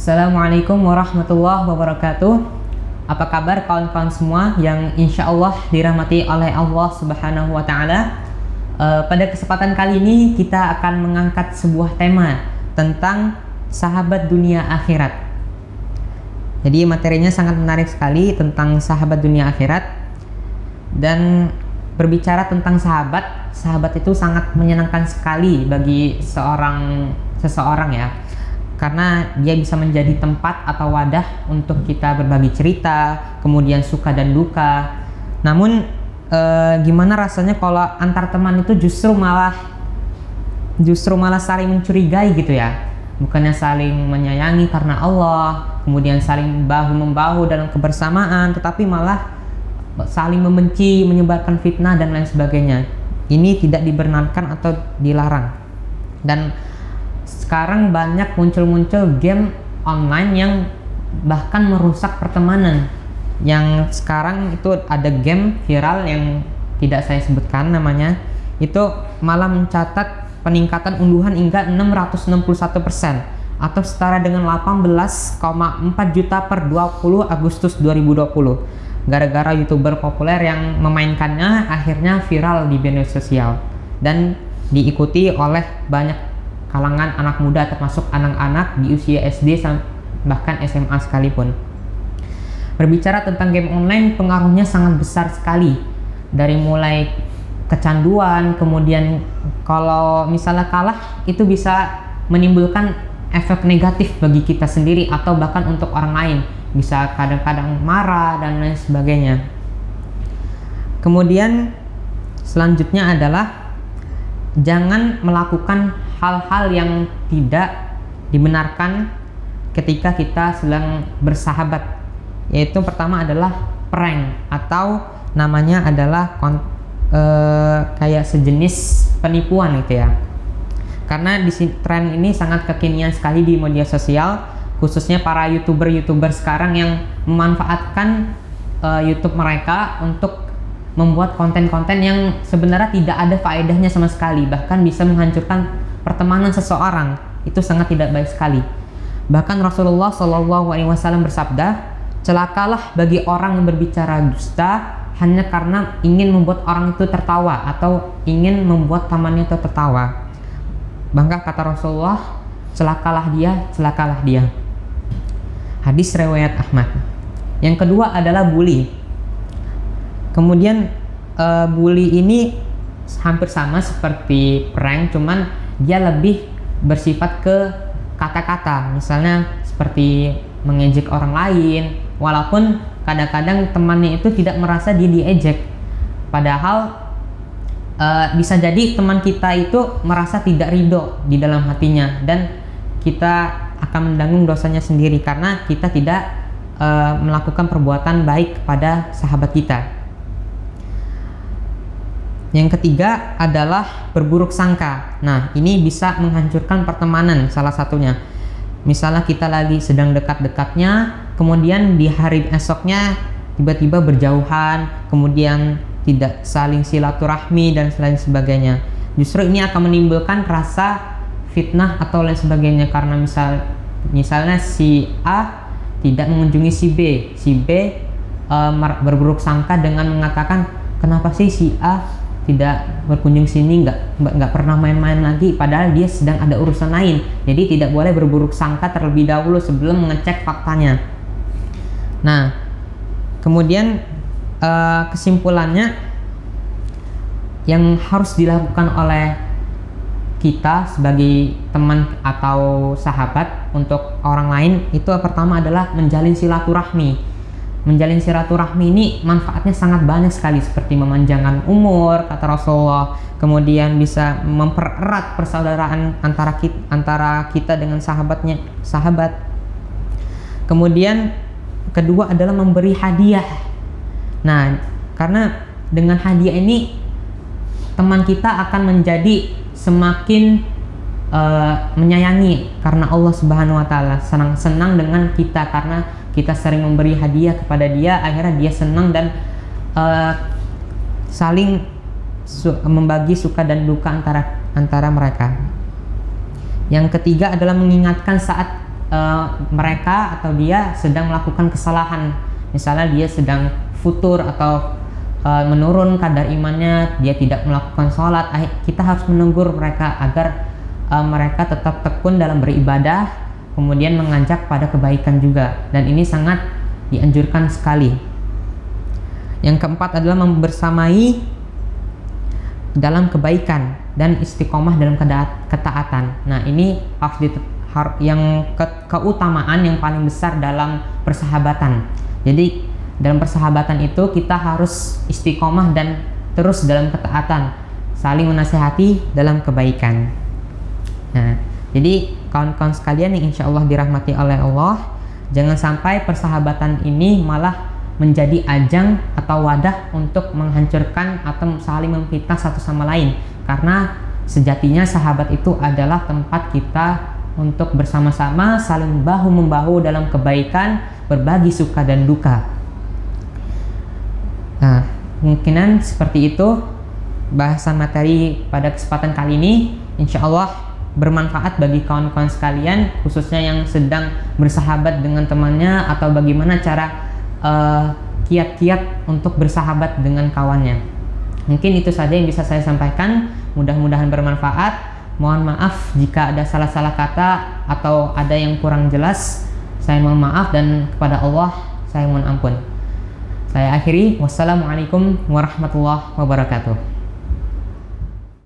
Assalamualaikum warahmatullahi wabarakatuh. Apa kabar kawan-kawan semua yang insya Allah dirahmati oleh Allah Subhanahu wa Ta'ala. Pada kesempatan kali ini kita akan mengangkat sebuah tema tentang sahabat dunia akhirat. Jadi materinya sangat menarik sekali tentang sahabat dunia akhirat. Dan berbicara tentang sahabat itu sangat menyenangkan sekali bagi seseorang ya. Karena dia bisa menjadi tempat atau wadah untuk kita berbagi cerita, kemudian suka dan duka. Namun gimana rasanya kalau antar teman itu justru malah saling mencurigai gitu ya. Bukannya saling menyayangi karena Allah, kemudian saling bahu-membahu dalam kebersamaan, tetapi malah saling membenci, menyebarkan fitnah dan lain sebagainya. Ini tidak dibenarkan atau dilarang. Dan sekarang banyak muncul game online yang bahkan merusak pertemanan. Yang sekarang itu ada game viral yang tidak saya sebutkan namanya, itu malah mencatat peningkatan unduhan hingga 661% atau setara dengan 18,4 juta per 20 Agustus 2020. Gara-gara YouTuber populer yang memainkannya akhirnya viral di media sosial dan diikuti oleh banyak kalangan anak muda, termasuk anak-anak di usia SD bahkan SMA sekalipun. Berbicara tentang game online, pengaruhnya sangat besar sekali. Dari mulai kecanduan, kemudian kalau misalnya kalah itu bisa menimbulkan efek negatif bagi kita sendiri atau bahkan untuk orang lain. Bisa kadang-kadang marah dan lain sebagainya. Kemudian selanjutnya adalah jangan melakukan hal-hal yang tidak dibenarkan ketika kita sedang bersahabat. Yaitu pertama adalah prank atau namanya adalah kayak sejenis penipuan gitu ya. Karena di tren ini sangat kekinian sekali di media sosial, khususnya para YouTuber sekarang yang memanfaatkan YouTube mereka untuk membuat konten-konten yang sebenarnya tidak ada faedahnya sama sekali, bahkan bisa menghancurkan pertemanan seseorang. Itu sangat tidak baik sekali. Bahkan Rasulullah SAW bersabda, celakalah bagi orang yang berbicara dusta hanya karena ingin membuat orang itu tertawa atau ingin membuat temannya itu tertawa. Bahkan kata Rasulullah, celakalah dia. Hadis riwayat Ahmad. Yang kedua adalah bully. Kemudian bully ini hampir sama seperti prank, cuman dia lebih bersifat ke kata-kata. Misalnya seperti mengejek orang lain, walaupun kadang-kadang temannya itu tidak merasa dia diejek. Padahal bisa jadi teman kita itu merasa tidak ridho di dalam hatinya, dan kita akan menanggung dosanya sendiri karena kita tidak melakukan perbuatan baik kepada sahabat kita. Yang ketiga adalah berburuk sangka. Nah, ini bisa menghancurkan pertemanan salah satunya. Misalnya kita lagi sedang dekat-dekatnya, kemudian di hari esoknya tiba-tiba berjauhan, kemudian tidak saling silaturahmi dan lain sebagainya. Justru ini akan menimbulkan rasa fitnah atau lain sebagainya, karena misalnya si A tidak mengunjungi si B berburuk sangka dengan mengatakan, kenapa sih si A tidak berkunjung sini, nggak pernah main-main lagi, padahal dia sedang ada urusan lain. Jadi tidak boleh berburuk sangka terlebih dahulu sebelum mengecek faktanya. Nah, kemudian kesimpulannya yang harus dilakukan oleh kita sebagai teman atau sahabat untuk orang lain itu pertama adalah menjalin silaturahmi. Menjalin silaturahmi ini manfaatnya sangat banyak sekali, seperti memanjangkan umur kata Rasulullah, kemudian bisa mempererat persaudaraan antara kita dengan sahabat. Kemudian kedua adalah memberi hadiah. Nah, karena dengan hadiah ini teman kita akan menjadi semakin menyayangi karena Allah Subhanahu wa Ta'ala senang dengan kita karena kita sering memberi hadiah kepada dia. Akhirnya dia senang dan saling membagi suka dan duka antara mereka. Yang ketiga adalah mengingatkan saat mereka atau dia sedang melakukan kesalahan, misalnya dia sedang futur atau menurun kadar imannya, dia tidak melakukan sholat, kita harus menegur mereka agar mereka tetap tekun dalam beribadah, kemudian mengajak pada kebaikan juga, dan ini sangat dianjurkan sekali. Yang keempat adalah membersamai dalam kebaikan dan istiqomah dalam ketaatan. Nah, ini harus keutamaan yang paling besar dalam persahabatan. Jadi dalam persahabatan itu kita harus istiqomah dan terus dalam ketaatan, saling menasihati dalam kebaikan. Nah, jadi kawan-kawan sekalian yang insya Allah dirahmati oleh Allah, jangan sampai persahabatan ini malah menjadi ajang atau wadah untuk menghancurkan atau saling memfitnah satu sama lain, karena sejatinya sahabat itu adalah tempat kita untuk bersama-sama saling bahu-membahu dalam kebaikan, berbagi suka dan duka. Nah, kemungkinan seperti itu bahasan materi pada kesempatan kali ini, insya Allah bermanfaat bagi kawan-kawan sekalian, khususnya yang sedang bersahabat dengan temannya atau bagaimana cara kiat-kiat untuk bersahabat dengan kawannya. Mungkin itu saja yang bisa saya sampaikan, mudah-mudahan bermanfaat. Mohon maaf jika ada salah-salah kata atau ada yang kurang jelas, saya mohon maaf, dan kepada Allah saya mohon ampun. Saya akhiri, wassalamualaikum warahmatullahi wabarakatuh.